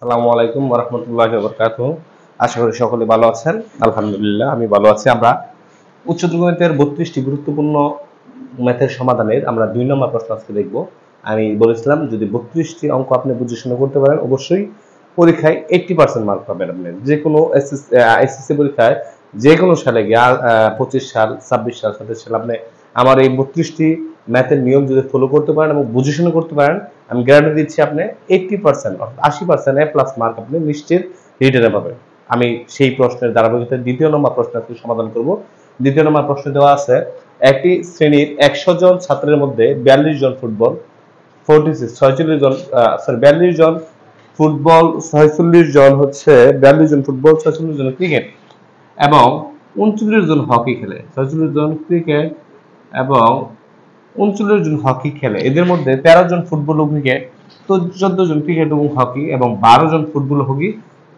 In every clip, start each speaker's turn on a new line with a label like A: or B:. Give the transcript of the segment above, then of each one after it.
A: আসসালামু আলাইকুম ওয়া রাহমাতুল্লাহি ওয়া বারাকাতুহু। আশা করি সকলে ভালো আছেন। আলহামদুলিল্লাহ আমি ভালো আছি। আমরা উচ্চতর গণিতের 32টি গুরুত্বপূর্ণ ম্যাথের সমাধানের আমরা 2 নম্বর প্রশ্ন আজকে দেখব। আমি বলেছিলাম যদি 32টি অঙ্ক আপনি বুঝে শুনে করতে পারেন অবশ্যই পরীক্ষায় 80% মার্ক পাবেন আপনি। যেকোনো এসএসসি পরীক্ষায় যেকোনো সালে গিয়ে 25 সাল, 26 সাল, 27 সাল আপনি আমার এই 32টি ম্যাথের নিয়ম যদি ফলো করতে পারেন এবং বুঝে শুনে করতে পারেন আমি গ্যারান্টি দিচ্ছি আপনি 80% অর্থাৎ 80% এ প্লাস মার্ক আপনি নিশ্চিত রিটেনে পাবেন। আমি সেই প্রশ্নের ধারাবাহিকতায় দ্বিতীয় নম্বর প্রশ্ন আজকে সমাধান করব। দ্বিতীয় নম্বর প্রশ্ন দেওয়া আছে একটি শ্রেণীর 100 জন ছাত্রের মধ্যে 42 জন ফুটবল 46 জন 42 জন ফুটবল 46 জন হচ্ছে 42 জন ফুটবল 46 জন ক্রিকেট এবং 39 জন হকি খেলে। 46 জন ক্রিকেট এবং 39 জন হকি খেলে। এদের মধ্যে 13 জন ফুটবল ও ক্রিকেট, 14 জন ক্রিকেট এবং হকি এবং 12 জন ফুটবল ও হকি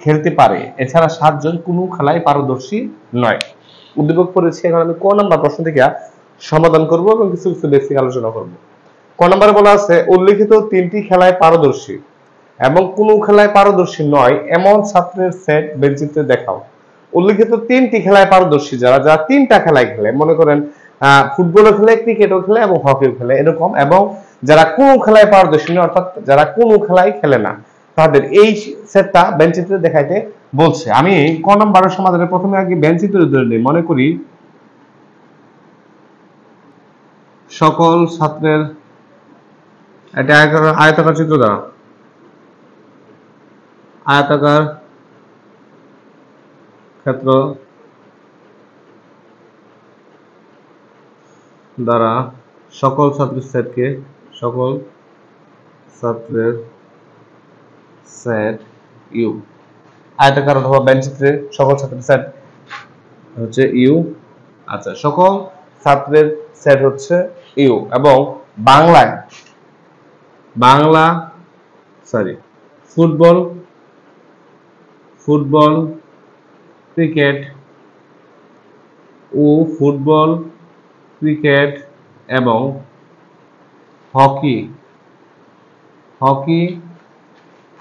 A: খেলতে পারে। এছাড়া 7 জন কোনো খেলায় পারদর্শী নয়। উদ্দীপক পড়েছি। এখন আমি ক নাম্বার প্রশ্ন থেকে সমাধান করব এবং কিছু কিছু বেসিক আলোচনা করব। ক নাম্বারে বলা আছে উল্লেখিত 3টি খেলায় পারদর্শী এবং কোনো খেলায় পারদর্শী নয় এমন ছাত্রের সেট বেঞ্চিতে দেখাও। উল্লেখিত 3টি খেলায় পারদর্শী যারা 3টা খেলায় খেলে, মনে করেন ফুটবলও খেলে, ক্রিকেটও খেলে এবং হকিও খেলে এরকম, এবং যারা কোনো খেলায় পারদর্শী নয় অর্থাৎ যারা কোনো খেলায় খেলে না তাদের এই সেটটা বেঞ্চিতে দেখাইতে বলছে। আমি ক নাম্বারের সমাধানে প্রথমে আগে বেঞ্চিতে ধরে নিই। মনে করি সকল ছাত্রের একটা আয়তাকার চিত্র দ্বারা আয়তাকার ক্ষেত্র দ্বারা সকল ছাত্রের সেটকে সকল ছাত্রের সেট ইউ। আয়তাকার অথবা বেঞ্চিত্রে সকল ছাত্রের সেট হচ্ছে ইউ। আচ্ছা, সকল ছাত্রের সেট হচ্ছে ইউ এবং ফুটবল ক্রিকেট এবং হকি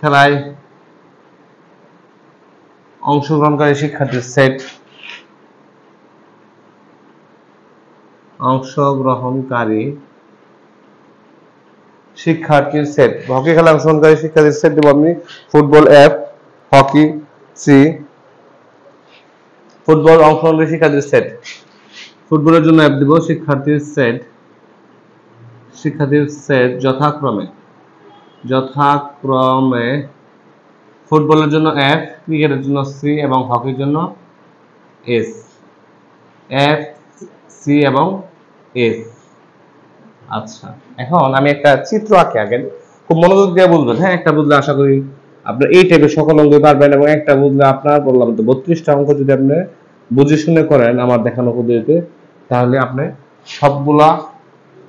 A: খেলায় অংশগ্রহণকারী শিক্ষার্থীর সেট হকি খেলায় অংশগ্রহণকারী শিক্ষার্থীর সেট দেব আমি football F, hockey C. Football অংশগ্রহণকারী শিক্ষার্থীর সেট, ফুটবলের জন্য এফ দেব। শিক্ষার্থীর সেট যথাক্রমে ফুটবলের জন্য এফ, ক্রিকেটের জন্য সি এবং হকির জন্য এস। এফ, সি এবং এস। আচ্ছা, এখন আমি একটা চিত্র আঁকি, আগে খুব মনোযোগ দিয়ে বুঝবেন। হ্যাঁ, একটা বুঝলে আশা করি আপনার এই টাইপের সকল অঙ্ক পারবেন এবং একটা বুঝলে আপনার বললাম তো 32টা অঙ্ক যদি আপনি বুঝে শুনে করেন আমার দেখানো পদ্ধতিতে তাহলে আপনি সবগুলা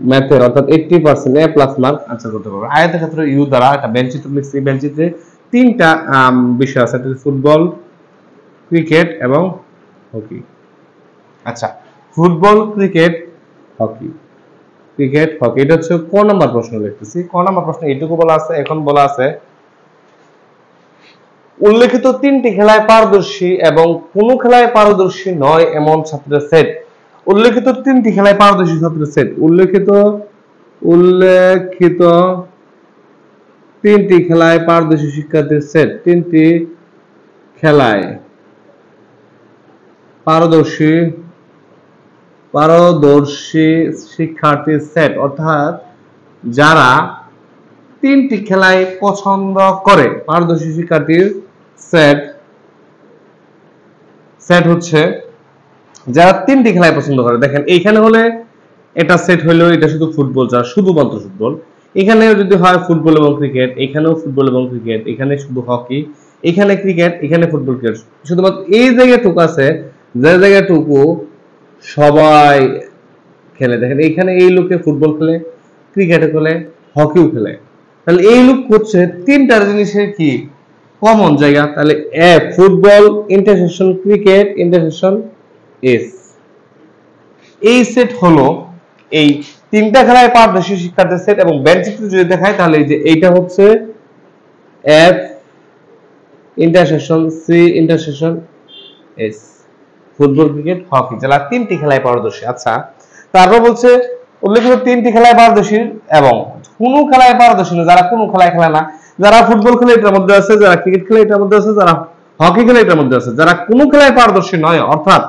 A: ম্যাথের অর্থাৎ 80% এ প্লাস মার্ক আনসার করতে পারবেন। আয়তক্ষেত্র ইউ দ্বারা একটা বেঞ্চিত্র লিখছি। বেঞ্চিত্রে 3টা বিষয় আছে, ফুটবল, ক্রিকেট এবং হকি। আচ্ছা, ফুটবল, ক্রিকেট, হকি এটা হচ্ছে ক নাম্বার প্রশ্ন লিখতেছি। ক নাম্বার প্রশ্ন এইটুকু বলা আছে। এখন বলা আছে উল্লেখিত 3টি খেলায় পারদর্শী এবং কোন খেলায় পারদর্শী নয় এমন ছাত্রের সেট। উল্লেখিত 3টি খেলায় পারদর্শী ছাত্রের সেট, উল্লেখিত 3টি খেলায় পারদর্শী শিক্ষার্থীর সেট, 3টি খেলায় পারদর্শী শিক্ষার্থীর সেট অর্থাৎ যারা 3টি খেলায় পছন্দ করে। পারদর্শী শিক্ষার্থীর সেট হচ্ছে যারা 3টি খেলায় পছন্দ করে। দেখেন এইখানে হলে এটা সেট হইলেও এটা শুধু ফুটবল, যারা শুধুমাত্র ফুটবল। এখানেও যদি হয় ফুটবল এবং ক্রিকেট, এখানেও ফুটবল এবং ক্রিকেট, এখানে শুধু হকি, এখানে ক্রিকেট, এখানে ফুটবল ক্রিকেট। শুধুমাত্র এই জায়গাটুকু আছে যে জায়গাটুকু সবাই খেলে। দেখেন এইখানে এই লোকে ফুটবল খেলে, ক্রিকেটও খেলে, হকিও খেলে। তাহলে এই লোক হচ্ছে 3টা জিনিসের কি কমন জায়গা। তাহলে এ football intersection cricket intersection S. এই সেট হলো এই 3টা খেলায় পারদর্শী শিক্ষার্থীর সেট এবং বেঞ্চিত্র যদি দেখায় তাহলে এই যে এইটা হচ্ছে F, intersection C intersection S, football cricket hockey, যারা তিনটি খেলায় পারদর্শী। আচ্ছা, তারপর বলছে উল্লেখিত তিনটি খেলায় পারদর্শী এবং কোনো খেলায় পারদর্শী না, যারা কোনো খেলায় খেলে না, যারা ফুটবল খেলে এটার মধ্যে আছে, যারা ক্রিকেট খেলে এটার মধ্যে আছে, যারা হকি খেলে এটার মধ্যে আছে, যারা কোনো খেলায় পারদর্শী নয় অর্থাৎ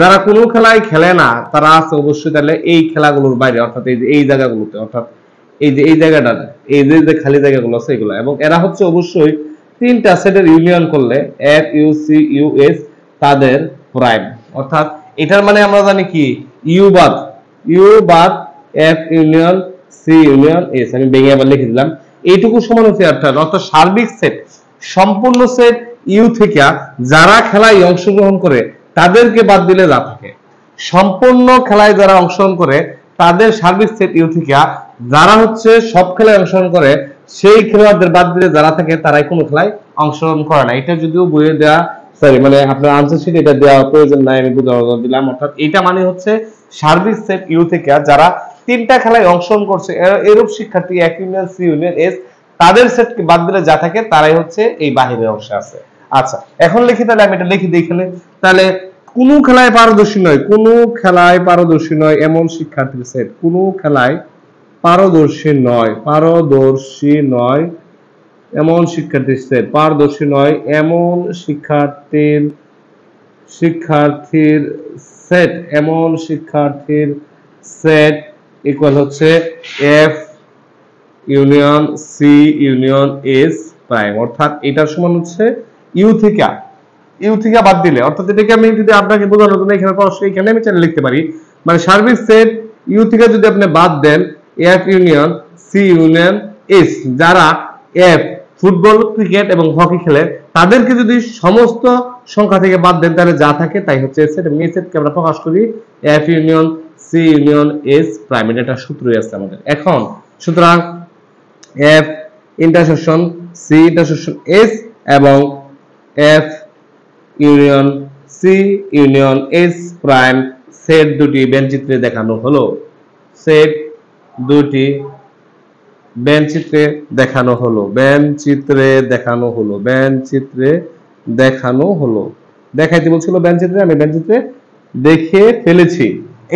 A: যারা কোনো খেলায় খেলে না তারা আছে অবশ্যই তাহলে এই খেলাগুলোর বাইরে, অর্থাৎ এই জায়গাগুলোতে, অর্থাৎ এই জায়গাটা, এই যে খালি জায়গাগুলো আছে এগুলো, এবং এরা হচ্ছে অবশ্যই তিনটা সেটের ইউনিয়ন করলে F U C U S তাদের প্রাইম, অর্থাৎ এটার মানে আমরা জানি কি ইউ বাদ F union C union S, আমি ভেঙে আবার লিখে দিলাম, এইটুকু সমান হচ্ছে অর্থাৎ সার্বিক সেট, সম্পূর্ণ সেট ইউ থেকে যারা খেলায় অংশগ্রহণ করে তাদেরকে বাদ দিলে যা থাকে, সম্পূর্ণ খেলায় যারা অংশগ্রহণ করে তাদের সার্বিক সেট ইউ থেকে যারা হচ্ছে সব খেলায় অংশগ্রহণ করে সেই খেলোয়াড়দের বাদ দিলে যারা থাকে তারাই কোনো খেলায় অংশগ্রহণ করে না। এটা যদিও বইয়ে দেওয়া, সরি মানে আপনার আনসার শিটে এটা দেওয়া প্রয়োজন নাই, আমি বুঝাতে দিলাম। অর্থাৎ এটা মানে হচ্ছে সার্বিক সেট ইউ থেকে যারা তিনটা খেলায় অংশগ্রহণ করছে এরূপ শিক্ষার্থী এক ইউনিয়ন সি ইউনিয়ন এস তাদের সেটকে বাদ দিলে যা থাকে তারাই হচ্ছে এই বাহিরের অংশে আছে। আচ্ছা, এখন লিখি, তাহলে আমি এটা লিখি দিই এখানে, তাহলে কোন খেলায় পারদর্শী নয়, কোন খেলায় পারদর্শী নয় এমন শিক্ষার্থীর সেট, কোন খেলায় পারদর্শী নয় এমন শিক্ষার্থীর সেট, পারদর্শী নয় এমন শিক্ষার্থীর সেট, এমন শিক্ষার্থীর সেট ইকুয়াল হচ্ছে F union C union S prime, অর্থাৎ এটার সমান হচ্ছে ইউ থেকে বাদ দিলে, অর্থাৎ এটাকে আমি যদি আপনাকে বোঝানোর জন্য এখানে সরাসরি এখানে আমি চাইলে লিখতে পারি, মানে সার্বিক সেট ইউ থেকে যদি আপনি বাদ দেন F union C union S, যারা এফ ফুটবল ক্রিকেট এবং হকি খেলে তাদেরকে যদি সমস্ত সংখ্যা থেকে বাদ দেন তাহলে যা থাকে তাই হচ্ছে এস সেট, এবং এই সেটকে আমরা প্রকাশ করি F union C union S prime, এটা সূত্রই আছে আমাদের। এখন সুতরাং F intersection C intersection S এবং F union C union S prime set দুটি বেঞ্চিত্রে দেখানো হলো, সেট দুটি বেঞ্চিত্রে দেখানো হলো, দেখাইতে বলছিল বেঞ্চিত্রে, আমি বেঞ্চিত্রে দেখে ফেলেছি,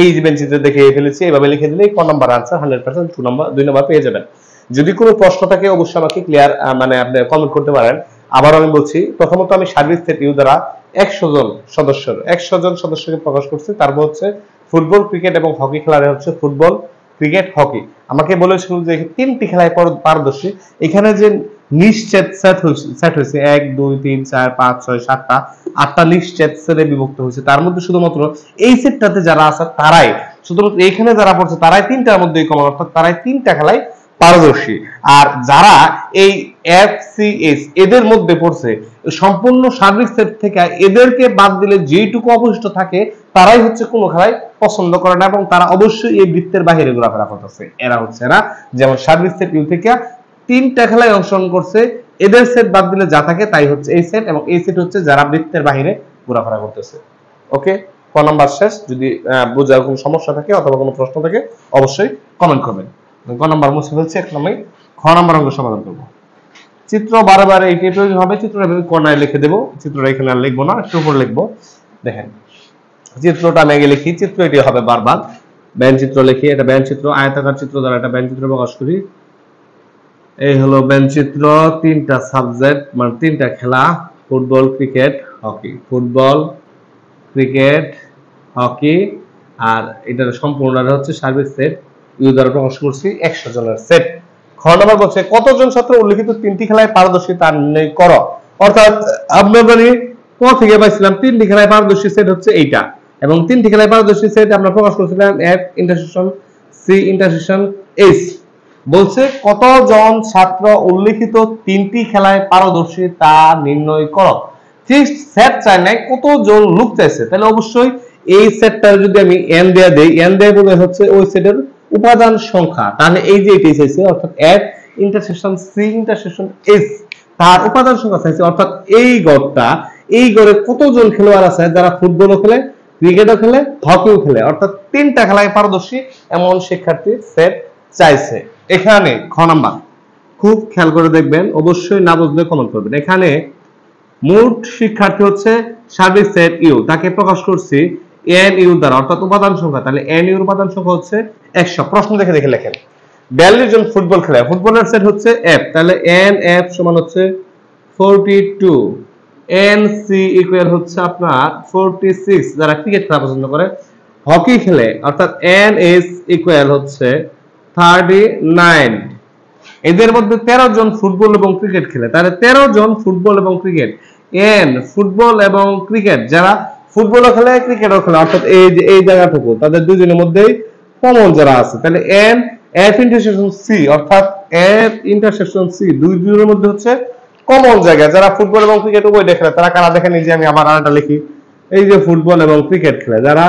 A: এই যে বেঞ্চিত্রে দেখে ফেলেছি, এইভাবে লিখে দিলে ক নাম্বার আনসার 100% 2 নাম্বার পেয়ে যাবেন। যদি কোনো প্রশ্ন থাকে অবশ্যই আমাকে ক্লিয়ার মানে আপনি কমেন্ট করতে পারেন। আবার আমি বলছি, প্রথমত আমি সার্ভিস সেট ইউ দ্বারা 100 জন সদস্যকে প্রকাশ করছি, তারপর হচ্ছে ফুটবল ক্রিকেট এবং হকি খেলার হচ্ছে ফুটবল ক্রিকেট হকি, আমাকে বলেছিল যে তিনটি খেলায় পারদর্শী, এখানে যে নিশ্চিত সেট হয়েছে 1 2 3 4 5 6 7টা 8টা নিশ্চিত সেটে বিভক্ত হয়েছে, তার মধ্যে শুধুমাত্র এই সেটটাতে যারা আছে তারাই, শুধুমাত্র এখানে যারা পড়ছে তারাই তিনটার মধ্যেই কমন, অর্থাৎ তারাই তিনটা খেলায় পারদর্শী। আর যারা এই এফসিএস এদের মধ্যে পড়ছে সম্পূর্ণ সার্বিক সেট থেকে এদেরকে বাদ দিলে যেটুকু অবশিষ্ট থাকে তারাই হচ্ছে কোনো খেলায় পছন্দ করে না, এবং তারা অবশ্যই এই বৃত্তের বাইরে ঘোরাফেরা করতেছে। এরা যেমন সার্বিক সেট ইউ থেকে তিনটা খেলায় অংশগ্রহণ করছে, এদের সেট বাদ দিলে যা থাকে তাই হচ্ছে এই সেট, এবং এই সেট হচ্ছে যারা বৃত্তের বাইরে ঘোরাফেরা করতেছে। ওকে, ক নাম্বার শেষ। যদি বোঝার কোনো সমস্যা থাকে অথবা কোনো প্রশ্ন থাকে অবশ্যই কমেন্ট করবেন। ক নাম্বার মুছে ফেলছি, এখন আমি খ নাম্বার অঙ্ক সমাধান করবো। চিত্র বারবার এইটাই প্রয়োজন হবে, চিত্রটা আমি কর্নারে লিখে দেবো, চিত্রটা এখানে আর লিখবো না, একটু উপর লিখবো। দেখেন চিত্রটা আমি আগে লিখি, চিত্র এটি হবে বারবার, ব্যান চিত্র লিখি, এটা ব্যান চিত্র, আয়তাকার চিত্র দ্বারা এটা ব্যান চিত্র প্রকাশ করি। এই হলো ব্যান চিত্র, তিনটা সাবজেক্ট মানে তিনটা খেলা, ফুটবল ক্রিকেট হকি, আর এটার সম্পূর্ণ হচ্ছে সার্বিক সেট ইউ দ্বারা প্রকাশ করছি 100 জনের সেট। খ নম্বর বলছে কতজন ছাত্র উল্লেখিত তিনটি খেলায় পারদর্শী তা নির্ণয় করো, অর্থাৎ আমরা জানি ক থেকে পাইছিলাম তিনটি খেলায় পারদর্শী সেট হচ্ছে এইটা, এবং তিনটি খেলায় পারদর্শী সেট আমরা প্রকাশ করছিলাম F intersection C intersection S. বলছে কতজন ছাত্র উল্লেখিত তিনটি খেলায় পারদর্শী তা নির্ণয় করো, ফিক্সড সেট চাই নাই, কতজন লোক চাইছে, তাহলে অবশ্যই এই সেটটা যদি আমি এন দেয়া দেই, এন দেয়া বলে হচ্ছে ওই সেটের উপাদান সংখ্যা, তাহলে এই যে এটাই চাইছে, অর্থাৎ F intersection C intersection S তার উপাদান সংখ্যা চাইছে, অর্থাৎ এই গড়ে কতজন খেলোয়াড় আছে যারা ফুটবলও খেলে, ক্রিকেটও খেলে, হকিও খেলে, অর্থাৎ তিনটা খেলায় পারদর্শী এমন শিক্ষার্থীর সেট চাইছে। এখানে খ নাম্বার খুব খেয়াল করে দেখবেন, অবশ্যই না বুঝলে কমেন্ট করবেন। এখানে মোট শিক্ষার্থী হচ্ছে সার্বিক সেট ইউ, তাকে প্রকাশ করছি এন ইউ দ্বারা, অর্থাৎ উপাদান সংখ্যা। তাহলে এন ইউর উপাদান সংখ্যা হচ্ছে 100। প্রশ্ন দেখে দেখে লেখেন। 42 জন ফুটবল খেলে, ফুটবলের সেট হচ্ছে এফ, তাহলে এন এফ সমান হচ্ছে 42, এন সি ইকুয়াল হচ্ছে আপনার 46 যারা ক্রিকেট খেলা পছন্দ করে। হকি খেলে অর্থাৎ এন এস ইকুয়াল হচ্ছে 39। এদের মধ্যে 13 জন ফুটবল এবং ক্রিকেট খেলে, তাহলে 13 জন ফুটবল এবং ক্রিকেট। এন ফুটবল এবং ক্রিকেট, যারা ফুটবলও খেলে ক্রিকেটও খেলে, অর্থাৎ এই যে এই জায়গাটুকু তাদের দুজনের মধ্যেই কমন যারা আছে, তাহলে এন এফ ইন্টারসেকশন সি, অর্থাৎ এফ ইন্টারসেকশন সি দুজনের মধ্যে হচ্ছে কমন জায়গা। যারা ফুটবল এবং ক্রিকেট উভয় খেলে তারা কারা দেখেন, এই যে আমি আবার আরেকটা লিখি, এই যে ফুটবল এবং ক্রিকেট খেলে, যারা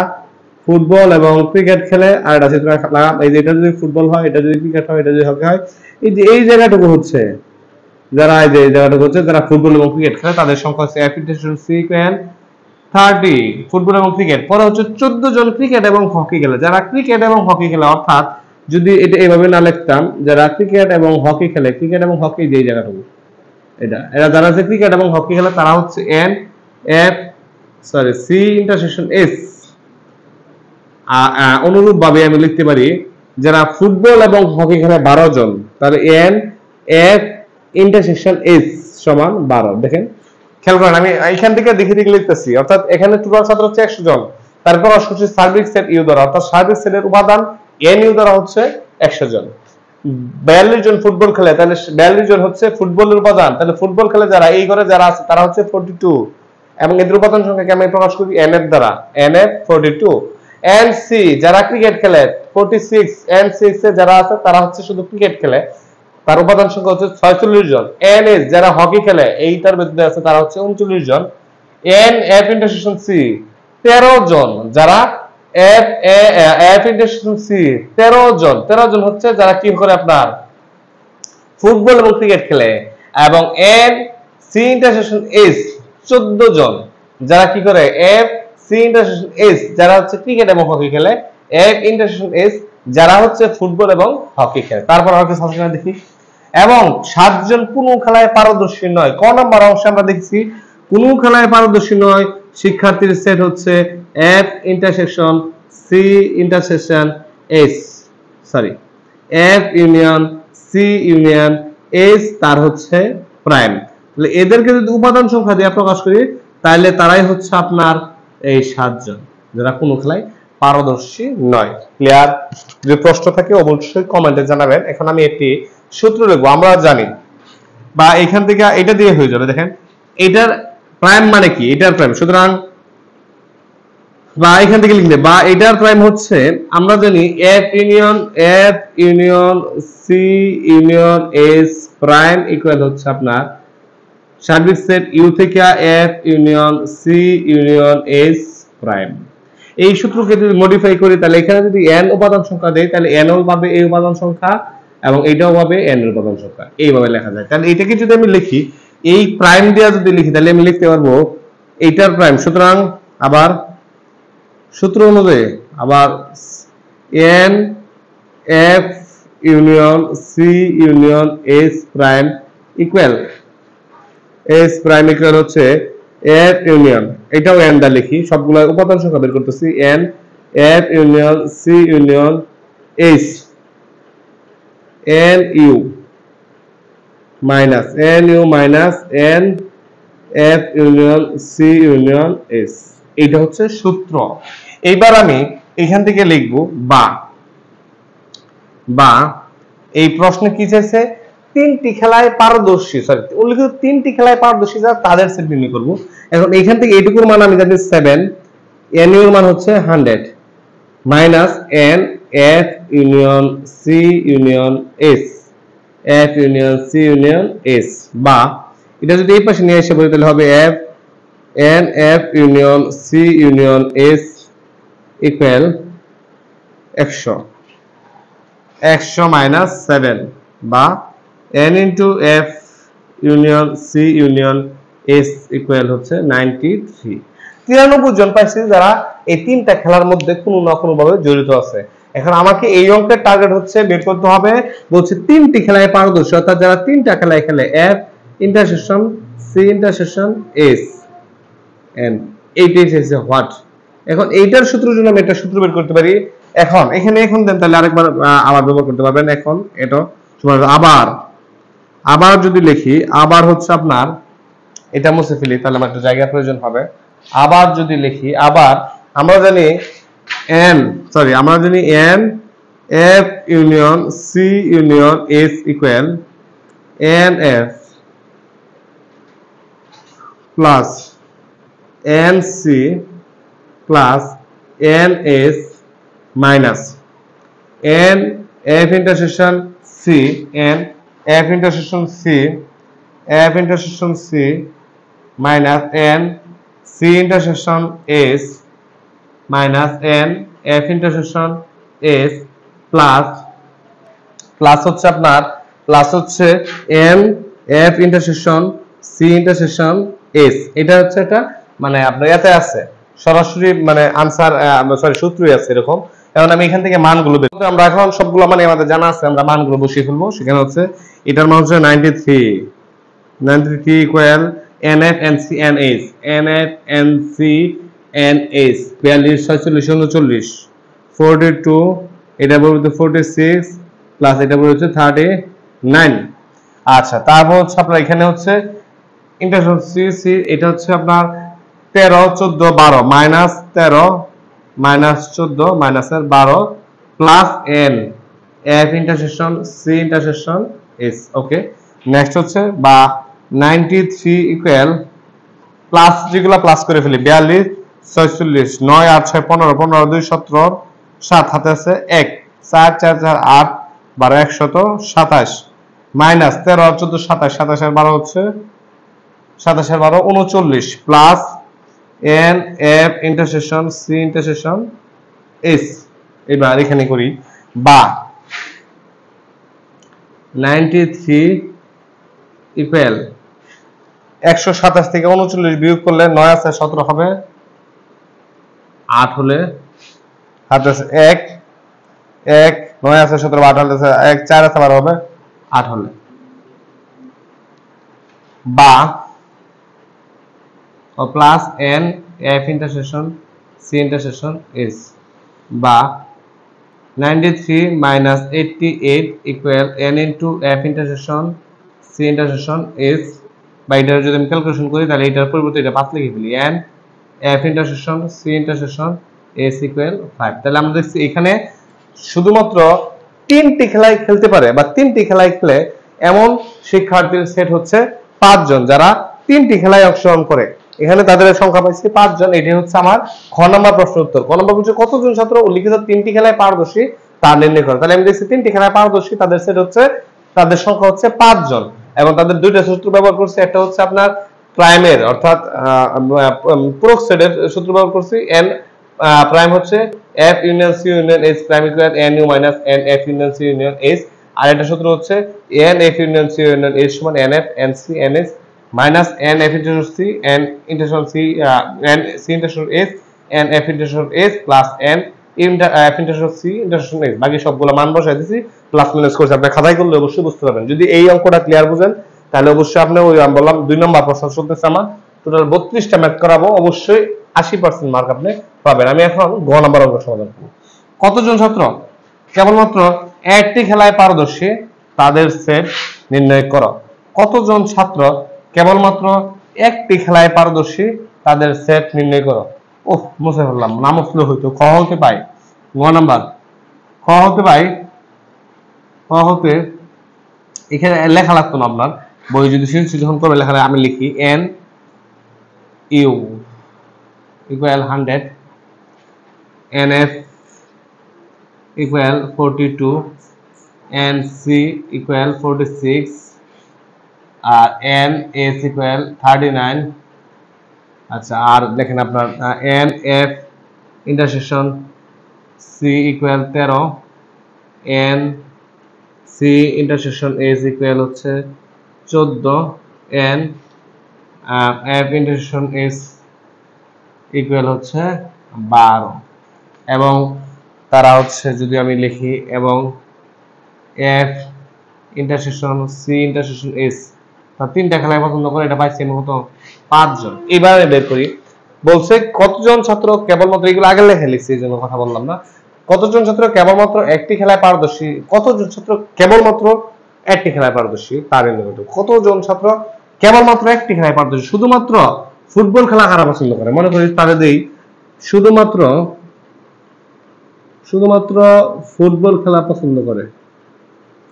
A: ফুটবল এবং ক্রিকেট খেলে, আর এটা চিত্র লাগাম, এই যে এটা যদি ফুটবল হয়, এটা যদি ক্রিকেট হয়, এটা যদি হকি হয়, এই যে এই জায়গাটুকু হচ্ছে যারা, এই যে এই জায়গাটুকু হচ্ছে যারা ফুটবল এবং ক্রিকেট খেলে, তাদের সংখ্যা হচ্ছে F intersection C equal 30 football এবং ক্রিকেট। পরে হচ্ছে 14 জন ক্রিকেট এবং হকি খেলে, যারা ক্রিকেট এবং হকি খেলে, অর্থাৎ যদি এটা এইভাবে না লিখতাম, যারা ক্রিকেট এবং হকি খেলে, ক্রিকেট এবং হকি যে জায়গাটুকু এটা, এরা যারা হচ্ছে ক্রিকেট এবং হকি খেলে তারা হচ্ছে N F C intersection S. অনুরূপ ভাবে আমি লিখতে পারি যারা ফুটবল এবং হকি খেলে 12 জন, তাহলে এন এফ ইন্টারসেকশন এস সমান 12। দেখেন খেয়াল করেন, আমি এখান থেকে দেখে দেখে লিখতেছি, অর্থাৎ এখানে টোটাল ছাত্র হচ্ছে 100 জন, তারপর আসছে সার্বিক সেট ইউ দ্বারা, অর্থাৎ সার্বিক সেটের উপাদান এন ইউ দ্বারা হচ্ছে 100 জন। 42 জন ফুটবল খেলে, তাহলে 42 জন হচ্ছে ফুটবলের উপাদান, তাহলে ফুটবল খেলে যারা এই ঘরে যারা আছে তারা হচ্ছে 42, এবং এদের উপাদান সংখ্যাকে আমি প্রকাশ করি এন এফ দ্বারা, এন এফ 42। এন সি যারা ক্রিকেট খেলে 46, এন সিক্স এ যারা আছে তারা হচ্ছে শুধু ক্রিকেট খেলে, তার উপাদান সংখ্যা হচ্ছে 46 জন। এন এস যারা হকি খেলে এইটার মধ্যে আছে তারা হচ্ছে 39 জন। এন এফ ইন্টারসেকশন সি 13 জন, যারা এফ এফ ইন্টারসেকশন সি 13 জন, 13 জন হচ্ছে যারা কি করে আপনার ফুটবল এবং ক্রিকেট খেলে, এবং এন সি ইন্টারসেকশন এস 14 জন, যারা কি করে এফ সি ইন্টারসেকশন এস যারা হচ্ছে ক্রিকেট এবং হকি খেলে, এফ ইন্টারসেকশন এস যারা হচ্ছে ফুটবল এবং হকি খেলে। তারপর হকি সাবজেক্ট দেখি, এবং 7 জন কোন খেলায় পারদর্শী নয়। ক নম্বর অংশে আমরা দেখছি কোন খেলায় পারদর্শী নয় শিক্ষার্থীর সেট হচ্ছে F intersection C intersection S, sorry F union C union S তার হচ্ছে প্রাইম। তাহলে এদেরকে যদি উপাদান সংখ্যা দিয়ে প্রকাশ করি তাহলে তারাই হচ্ছে আপনার এই 7 জন যারা কোন খেলায় পারদর্শী নয়। ক্লিয়ার? যদি প্রশ্ন থাকে অবশ্যই কমেন্টে জানাবেন। এখন আমি একটি সূত্র লিখবো, আমরা জানি বা এখান থেকে এটা দিয়ে হয়ে যাবে। দেখেন এটার প্রাইম মানে কি, এটার প্রাইম, সুতরাং বা এখান থেকে লিখলে বা এটার প্রাইম হচ্ছে আমরা জানি F union C union S prime equal হচ্ছে আপনার সার্বিক সেট ইউ থেকে F union C union S prime. এই সূত্রকে যদি মডিফাই করি তাহলে এখানে যদি n উপাদান সংখ্যা দেই তাহলে n ও পাবে এই উপাদান সংখ্যা এবং এইটাও পাবে n এর উপাদান সংখ্যা, এইভাবে লেখা যায়। তাহলে এটাকে যদি আমি লিখি, এই প্রাইম দিয়ে যদি লিখি তাহলে আমি লিখতে পারবো এইটার প্রাইম, সুতরাং আবার সূত্র অনুযায়ী আবার n f union c union s prime equal হচ্ছে f ইউনিয়ন, এটাও n দা লিখি, সবগুলো উপাদান সংখ্যা বের করতেছি, n f union c union s n u minus n f union c union s, এইটা হচ্ছে সূত্র। এইবার আমি এখান থেকে লিখব বা এই প্রশ্নে কি চাইছে, তিনটি খেলায় পারদর্শী, উল্লেখিত তিনটি খেলায় পারদর্শী যারা তাদের সেট নির্ণয় করব। এখন এখান থেকে এইটুকুর মান আমি জানি 7, n এর মান হচ্ছে 100 minus n f union c union s, f union c union s, বা এটা যদি এই পাশে নিয়ে এসে বলি তাহলে হবে n f union c union s equal 100 minus 7, বা n into f union c union s equal হচ্ছে 93। 93 জন পাইছি যারা এই তিনটা খেলার মধ্যে কোনো না কোনো ভাবে জড়িত আছে। এখন আমাকে এই অঙ্কের টার্গেট হচ্ছে বের করতে হবে, বলছে তিনটি খেলায় পারদর্শী, অর্থাৎ যারা তিনটা খেলায় খেলে f intersection c C intersection S and এইটাই হচ্ছে হোয়াট। এখন এইটার সূত্রের জন্য আমি একটা সূত্র বের করতে পারি। এখন এখন দেন, তাহলে আরেকবার আবার ব্যবহার করতে পারবেন। এখন এটা আবার যদি লিখি, আবার হচ্ছে আপনার এটা মুছে ফেলি, তাহলে আমার একটু জায়গার প্রয়োজন হবে। আবার যদি লিখি, আবার আমরা জানি N F union C union S equal N F plus N C plus N S minus N F intersection C N F intersection C minus N C intersection S minus N F intersection S plus হচ্ছে আপনার N F intersection C intersection S. এটা হচ্ছে এটা মানে আপনার এতে আছে সরাসরি মানে আনসার সরি সূত্রই আছে এরকম। এখন আমি এখান থেকে মানগুলো বের করব। আমরা এখন সবগুলো মানে আমাদের জানা আছে, আমরা মানগুলো বসিয়ে ফেলবো। সেখানে হচ্ছে এটার মান হচ্ছে 93 equal NF NC NS NF NC NS 42 46 39 42 এটা বলতে 46 প্লাস এটা বলতে 39। আচ্ছা, তারপর হচ্ছে আপনার এখানে হচ্ছে ইন্টারসেকশন সি এটা হচ্ছে আপনার 13 14 12 মাইনাস 13 মাইনাস 14 মাইনাসের 12 plus N F intersection C intersection S. Okay, next হচ্ছে বা 93 ইকুয়াল প্লাস যেগুলো প্লাস করে ফেলি 42 46 9 8 6 15 15 2 17 7 হাতে আছে 1 4 4 4 8 12 127 মাইনাস 13 14 27 27 আর 12 হচ্ছে 27 আর 12 39 plus N F intersection C intersection S. এবার এখানে করি বা 93 ইকুয়াল 127 থেকে 39 বিয়োগ করলে 9 আছে 17 হবে 8 হলে হাতে আছে 1 1 9 আছে 17 8 হলে 1 4 আছে 12 হবে 8 হলে বা plus N F intersection C intersection S বা 93 minus 88 equal N into F intersection C intersection S. বা এটা যদি আমি ক্যালকুলেশন করি তাহলে এটার পরিবর্তে এটা 5 লিখে ফেলি N F intersection C intersection S equal 5। তাহলে আমরা দেখছি এখানে শুধুমাত্র 3টি খেলায় খেলতে পারে বা 3টি খেলায় খেলে এমন শিক্ষার্থীর সেট হচ্ছে 5 জন, যারা 3টি খেলায় অংশগ্রহণ করে। এখানে তাদের সংখ্যা পাইছি 5 জন। এটি হচ্ছে আমার খ নম্বর প্রশ্ন উত্তর। ক নম্বর হচ্ছে কতজন ছাত্র লিখিত 3টি খেলায় পারদর্শী তা নির্ণয় করে। তাহলে আমি দেখছি 3টি খেলায় পারদর্শী তাদের সেট হচ্ছে, তাদের সংখ্যা হচ্ছে 5 জন এবং তাদের দুইটা সূত্র ব্যবহার করছি। একটা হচ্ছে আপনার প্রাইমের অর্থাৎ পূরক সেটের সূত্র ব্যবহার করছি। এন প্রাইম হচ্ছে F union C union S prime equal N U minus N F union C union S. আর একটা সূত্র হচ্ছে N F union C union S সমান N F N C N S minus N F intersection C N intersection C N C intersection S N F intersection S plus N F intersection C intersection S. বাকি সবগুলো মান বসাই দিয়েছি, plus minus করছি। আপনি খাতায় করলে অবশ্যই বুঝতে পারবেন। যদি এই অঙ্কটা ক্লিয়ার বুঝেন তাহলে অবশ্যই আপনি ওই আমি বললাম 2 নম্বর প্রশ্ন চলতেছে আমার, টোটাল 32টা ম্যাথ করাবো, অবশ্যই 80% মার্ক আপনি পাবেন। আমি এখন গ নম্বর অঙ্ক সমাধান করব। কতজন ছাত্র কেবলমাত্র একটি খেলায় পারদর্শী তাদের সেট নির্ণয় করো। কতজন ছাত্র কেবলমাত্র একটি খেলায় পারদর্শী তাদের সেট নির্ণয় করো। ওহ, মুছে ফেললাম, না মুছলে হইতো। খ হতে পাই গ নাম্বার, খ হতে পাই, খ হতে এখানে লেখা লাগতো না আপনার বই, যদি যখন করবে লেখা আমি লিখি N U equal 100 N F equal 42 N C equal 46 আর এন এস ইকুয়াল 39। আচ্ছা, আর দেখেন আপনার N F intersection C equal 13 N C intersection S equal হচ্ছে 14 N F intersection S equal হচ্ছে 12 এবং তারা হচ্ছে যদি আমি লিখি এবং F intersection C intersection S তিনটা খেলায় পছন্দ করে, এটা পাইছি কত 5 জন। এবারে বের করি, বলছে কতজন ছাত্র কেবলমাত্র, এগুলো আগে লেখা লিখছি এই জন্য কথা বললাম না, কতজন ছাত্র কেবলমাত্র একটি খেলায় পারদর্শী, কতজন ছাত্র কেবলমাত্র একটি খেলায় পারদর্শী তার এলিমেন্ট, কতজন ছাত্র কেবলমাত্র একটি খেলায় পারদর্শী, শুধুমাত্র ফুটবল খেলা কারা পছন্দ করে, মনে করি তাহলে দেই শুধুমাত্র ফুটবল খেলা পছন্দ করে,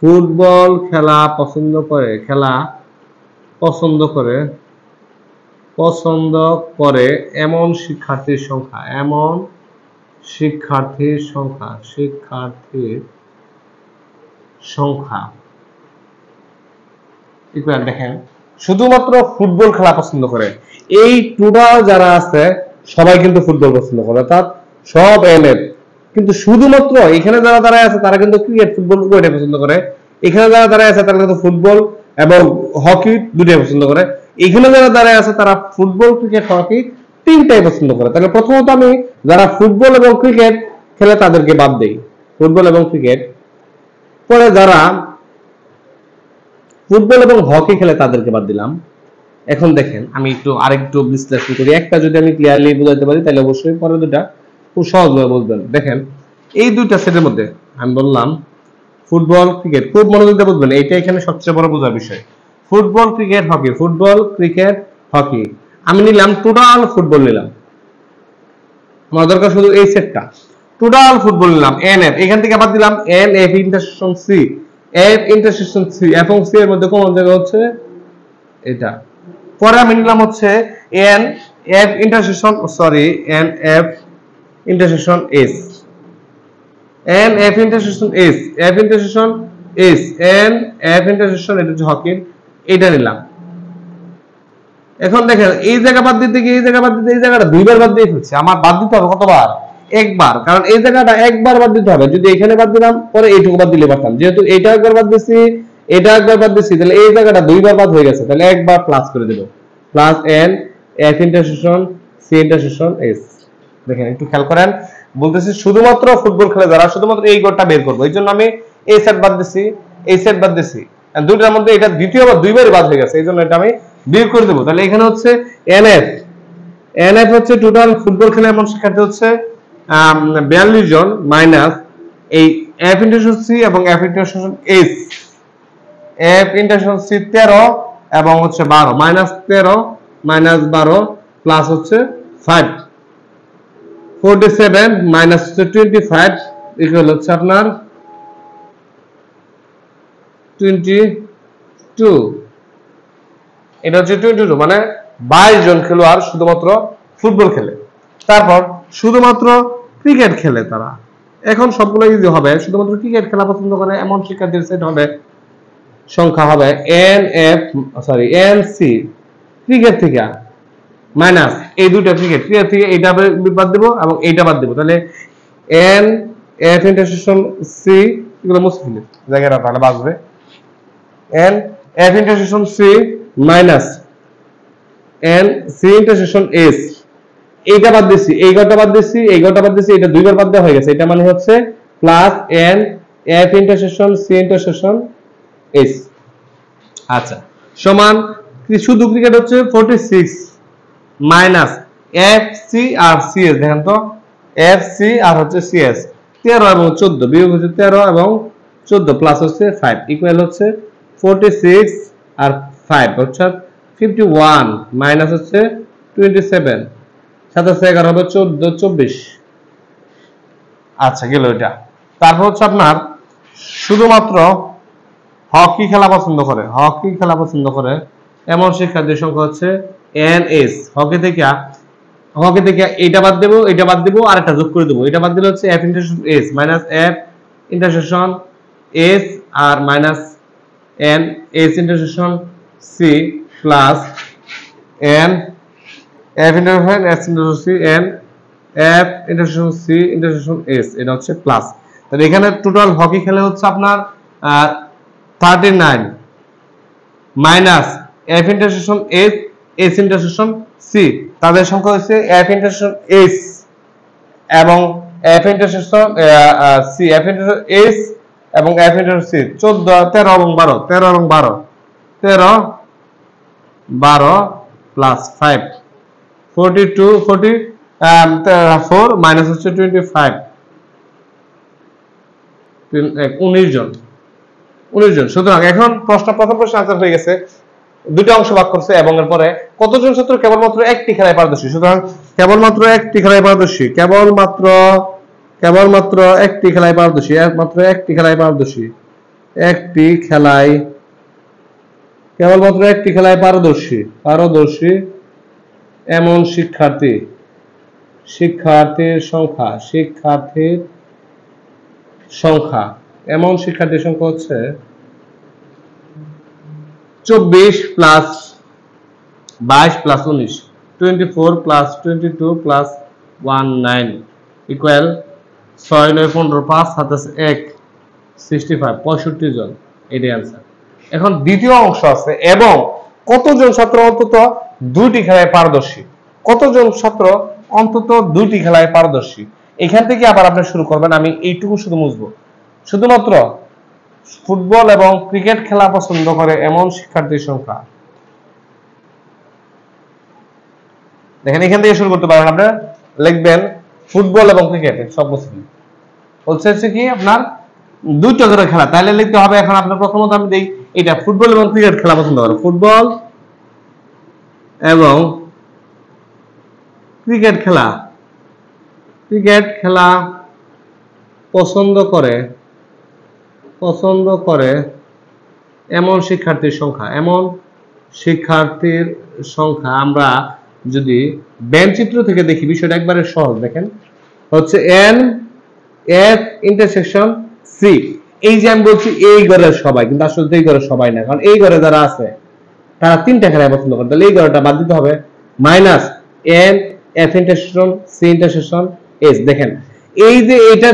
A: ফুটবল খেলা পছন্দ করে, খেলা পছন্দ করে এমন শিক্ষার্থীর সংখ্যা, এমন শিক্ষার্থীর সংখ্যা ইকুয়াল, দেখেন শুধুমাত্র ফুটবল খেলা পছন্দ করে, এই টোটাল যারা আছে সবাই কিন্তু ফুটবল পছন্দ করে, অর্থাৎ সব এলএফ, কিন্তু শুধুমাত্র এখানে যারা দাঁড়ায় আছে তারা কিন্তু ক্রিকেট ফুটবল উভয়টাই পছন্দ করে, এখানে যারা দাঁড়ায় আছে তারা কিন্তু ফুটবল এবং হকি দুটোই পছন্দ করে, এখানে যারা দাঁড়ায় আছে তারা ফুটবল ক্রিকেট হকি তিনটাই পছন্দ করে। তাহলে প্রথমত আমি যারা ফুটবল এবং ক্রিকেট খেলে তাদেরকে বাদ দেই, ফুটবল এবং ক্রিকেট, পরে যারা ফুটবল এবং হকি খেলে তাদেরকে বাদ দিলাম। এখন দেখেন আমি আরেকটু বিশ্লেষণ করি, একটা যদি আমি ক্লিয়ারলি বোঝাতে পারি তাহলে অবশ্যই পরে দুটা খুব সহজভাবে বুঝবেন। দেখেন এই দুইটা সেটের মধ্যে আমি বললাম ফুটবল ক্রিকেট, খুব মনোযোগ দিয়ে বুঝবেন, এইটা এখানে সবচেয়ে বড় বোঝার বিষয়। Football cricket hockey, football cricket hockey, আমি নিলাম টোটাল ফুটবল নিলাম, আমার দরকার শুধু এই সেটটা, টোটাল ফুটবল নিলাম এন এফ, এখান থেকে আবার দিলাম N F intersection C, F intersection C এবং সি এর মধ্যে কোন জায়গা হচ্ছে এটা, পরে আমি নিলাম হচ্ছে N F intersection N F intersection S, N F intersection S, F intersection S, N F intersection, এটা হচ্ছে হকির, এটা নিলাম। এখন দেখেন এই জায়গা বাদ দিতে গিয়ে এই জায়গা বাদ দিতে, এই জায়গাটা দুইবার বাদ দিয়ে ফেলছি, আমার বাদ দিতে হবে কতবার, একবার, কারণ এই জায়গাটা একবার বাদ দিতে হবে, যদি এখানে বাদ দিলাম পরে এইটুকু বাদ দিলে পারতাম, যেহেতু এটা একবার বাদ দিছি এটা একবার বাদ দিছি, তাহলে এই জায়গাটা দুইবার বাদ হয়ে গেছে, তাহলে একবার প্লাস করে দেব, plus N F intersection C intersection S. দেখেন একটু খেয়াল করেন, বলতেছি শুধুমাত্র ফুটবল খেলে যারা, শুধুমাত্র এই গড়টা বের করবো, এই জন্য আমি এই সেট বাদ দিছি, এই সেট বাদ দিছি, দুইটার মধ্যে এটা দ্বিতীয়বার দুইবারই বাদ হয়ে গেছে, এই জন্য এটা আমি বের করে দেবো। তাহলে এখানে হচ্ছে এনএফ, এনএফ হচ্ছে টোটাল ফুটবল খেলে এমন শিক্ষার্থী হচ্ছে 42 জন, মাইনাস এই এফ ইন্টারসেকশন সি এবং F intersection S, F intersection C 13 এবং হচ্ছে 12, মাইনাস 13 মাইনাস 12 প্লাস হচ্ছে 5, 47 মাইনাস হচ্ছে 25 ইকুয়াল হচ্ছে আপনার 22, এটা হচ্ছে 22, মানে 22 জন খেলোয়াড় শুধুমাত্র ফুটবল খেলে। তারপর শুধুমাত্র ক্রিকেট খেলে তারা, এখন সবগুলো ইজি হবে, শুধুমাত্র ক্রিকেট খেলা পছন্দ করে এমন শিক্ষার্থীর সেট হবে, সংখ্যা হবে এন সি ক্রিকেট থেকে মাইনাস এই দুইটা ক্রিকেট থেকে এইটা বাদ দেবো এবং এইটা বাদ দেবো, তাহলে এন এফ ইন্টারসেকশন সি, এগুলো মুছে ফেলি জায়গাটা তাহলে বাঁচবে, N F intersection C minus N C intersection S, এইটা বাদ দিছি, এই ঘরটা বাদ দিছি, এই ঘরটা বাদ দিছি, এটা দুইবার বাদ দেওয়া হয়ে গেছে, এটা মানে হচ্ছে plus N F intersection C intersection S. আচ্ছা সমান শুধু ক্রিকেট হচ্ছে 46 মাইনাস এফ সি আর সিএস, দেখেন তো এফ সি আর হচ্ছে সিএস 13 এবং 14, বিয়োগ হচ্ছে 13 এবং 14 প্লাস হচ্ছে 5 ইকুয়াল হচ্ছে 46 আর 5 হচ্ছে 51 মাইনাস হচ্ছে 27, 11 হবে 14 24। আচ্ছা গেল এটা। তারপর হচ্ছে আপনার শুধুমাত্র হকি খেলা পছন্দ করে এমন শিক্ষার্থীর সংখ্যা হচ্ছে এন এস, হকি থেকে এটা বাদ দেবো, এটা বাদ দেবো আর একটা যোগ করে দেবো, এটা বাদ দিলে হচ্ছে F intersection S minus F intersection S আর minus N S intersection C plus N F intersection S intersection C N F intersection C intersection S, এটা হচ্ছে প্লাস। তাহলে এখানে টোটাল হকি খেলে হচ্ছে আপনার 39 minus F intersection S S intersection C, তাদের সংখ্যা হচ্ছে এফ ইন্টারসেকশন এস এবং F intersection C, F intersection S এবং এফ ইন্টারসেকশন সি 14 13 এবং 12 13 এবং 12 13 12 প্লাস 5 42 4 মাইনাস হচ্ছে 25 19 জন। সুতরাং এখন প্রথম প্রশ্ন আনসার হয়ে গেছে, দুটো অংশ ভাগ করছে এবং এর পরে কতজন ছাত্র কেবলমাত্র একটি খেলায় পারদর্শী। সুতরাং কেবলমাত্র একটি খেলায় পারদর্শী, কেবলমাত্র একটি খেলায় পারদর্শী, একমাত্র একটি খেলায় পারদর্শী, কেবলমাত্র একটি খেলায় পারদর্শী এমন শিক্ষার্থীর সংখ্যা এমন শিক্ষার্থীর সংখ্যা হচ্ছে 24 plus 22 plus 19, 24 plus 22 plus 19 equal 6 9 15 5 7 1 65 65 জন। এটাই आंसर। এখন দ্বিতীয় অংশ আছে, এবং কতজন ছাত্র অন্তত দুইটি খেলায় পারদর্শী, এখান থেকে আবার আপনি শুরু করবেন। আমি এইটুকু শুধু মুছবো, শুধুমাত্র ফুটবল এবং ক্রিকেট খেলা পছন্দ করে এমন শিক্ষার্থীর সংখ্যা। দেখেন এখান থেকে শুরু করতে পারেন, আপনি লিখবেন ফুটবল এবং ক্রিকেট সব মুসলিম হচ্ছে কি আপনার দুইটা করে খেলা, তাহলে লিখতে হবে। এখন আপনার প্রথমত আমি দেই এটা ফুটবল এবং ক্রিকেট খেলা পছন্দ করে, ফুটবল এবং ক্রিকেট খেলা পছন্দ করে এমন শিক্ষার্থীর সংখ্যা। আমরা যদি চিত্র থেকে দেখি বিষয়টা একবারে সহজ। দেখেন হচ্ছে এন এফ ইন্টারসেকশন সি। এই যে আমি বলছি এই ঘরের সবাই, কিন্তু আসলে এই ঘরের সবাই না, কারণ এই ঘরে যারা আছে তারা তিনটা খেলায় পছন্দ করে, তাহলে এই ঘরটা বাদ দিতে হবে। Minus N F intersection C intersection S. দেখেন এই যে এটা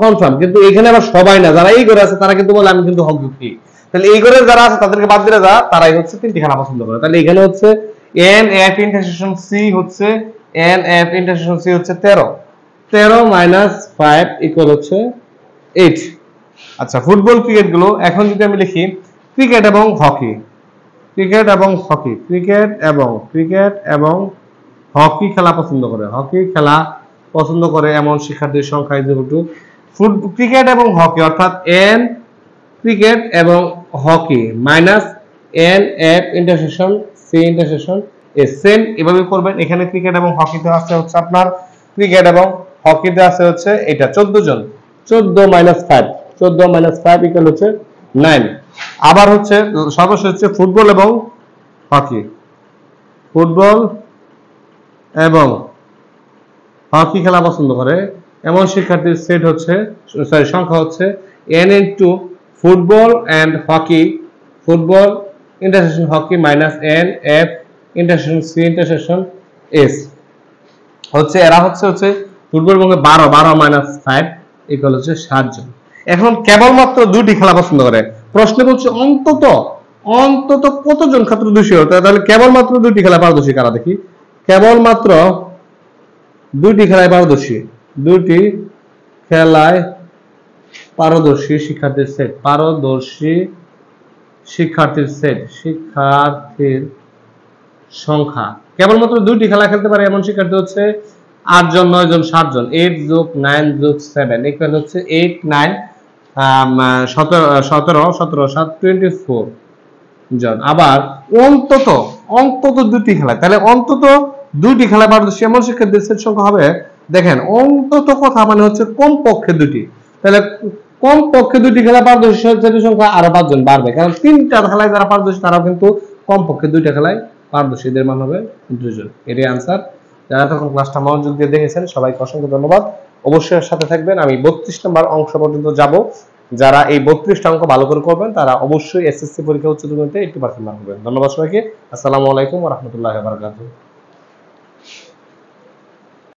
A: কনফার্ম, কিন্তু এখানে আবার সবাই না, যারা এই ঘরে আছে তারা কিন্তু বলে আমি কিন্তু হকি। তাহলে এই ঘরে যারা আছে তাদেরকে বাদ দিলে তারাই হচ্ছে তিনটি খেলা পছন্দ করে। তাহলে এখানে হচ্ছে এন এফ ইন্টারসেকশন সি হচ্ছে 13 মাইনাস 5 ইকুয়াল হচ্ছে 8। আচ্ছা, ফুটবল ক্রিকেট গুলো এখন যদি আমি লিখি ক্রিকেট এবং হকি খেলা পছন্দ করে এমন শিক্ষার্থীর সংখ্যা ক্রিকেট এবং হকি, অর্থাৎ এন ক্রিকেট এবং hockey minus N F intersection C intersection S. Same এভাবে করবেন। এখানে ক্রিকেট এবং হকিতে আছে হচ্ছে আপনার এটা 14 জন, 14 মাইনাস 5 ইকুয়াল হচ্ছে 9। আবার হচ্ছে সর্বশেষ হচ্ছে ফুটবল এবং হকি খেলা পছন্দ করে এমন শিক্ষার্থীর সংখ্যা হচ্ছে n into football and hockey, football intersection hockey minus n f intersection C intersection S হচ্ছে এরা হচ্ছে ফুটবল এবং 12 মাইনাস 5 ইকুয়াল হচ্ছে 7 জন। এখন কেবলমাত্র দুটি খেলা পছন্দ করে, প্রশ্ন বলছে অন্তত কতজন ছাত্র দোষী হতে, তাহলে কেবলমাত্র দুটি খেলা পারদর্শী কারা দেখি। কেবলমাত্র দুটি খেলায় পারদর্শী শিক্ষার্থীর সংখ্যা। কেবলমাত্র দুটি খেলা খেলতে পারে এমন শিক্ষার্থী হচ্ছে 8 জন 9 জন 7 জন। 8 যোগ 9 যোগ 7 ইকুয়াল হচ্ছে 8 9 17 7 24 জন। আবার অন্তত দুটি খেলা, তাহলে অন্তত দুইটি খেলা পারদর্শী এমন শিক্ষার্থীর সংখ্যা হবে। দেখেন অন্তত কথা মানে হচ্ছে কমপক্ষে দুটি, তাহলে কমপক্ষে দুটি খেলা পারদর্শী শিক্ষার্থীর সংখ্যা আরো 5 জন বাড়বে, কারণ তিনটা খেলায় যারা পারদর্শী তারাও কিন্তু কমপক্ষে দুইটা খেলায় পারদর্শীদের মান হবে 2 জন। এটাই आंसर। যারা তখন ক্লাসটা মনোযোগ দিয়ে দেখেছেন সবাইকে অসংখ্য ধন্যবাদ। অবশ্যই সাথে থাকবেন, আমি 32 নম্বর অংশ পর্যন্ত যাব। যারা এই 32টা অঙ্ক ভালো করে করবেন তারা অবশ্যই এসএসসি পরীক্ষা উচ্চতর গণিতে 80% মার্ক পাবেন। ধন্যবাদ সবাইকে। আসসালামু আলাইকুম ওয়া রাহমাতুল্লাহি ওয়া বারাকাতুহু।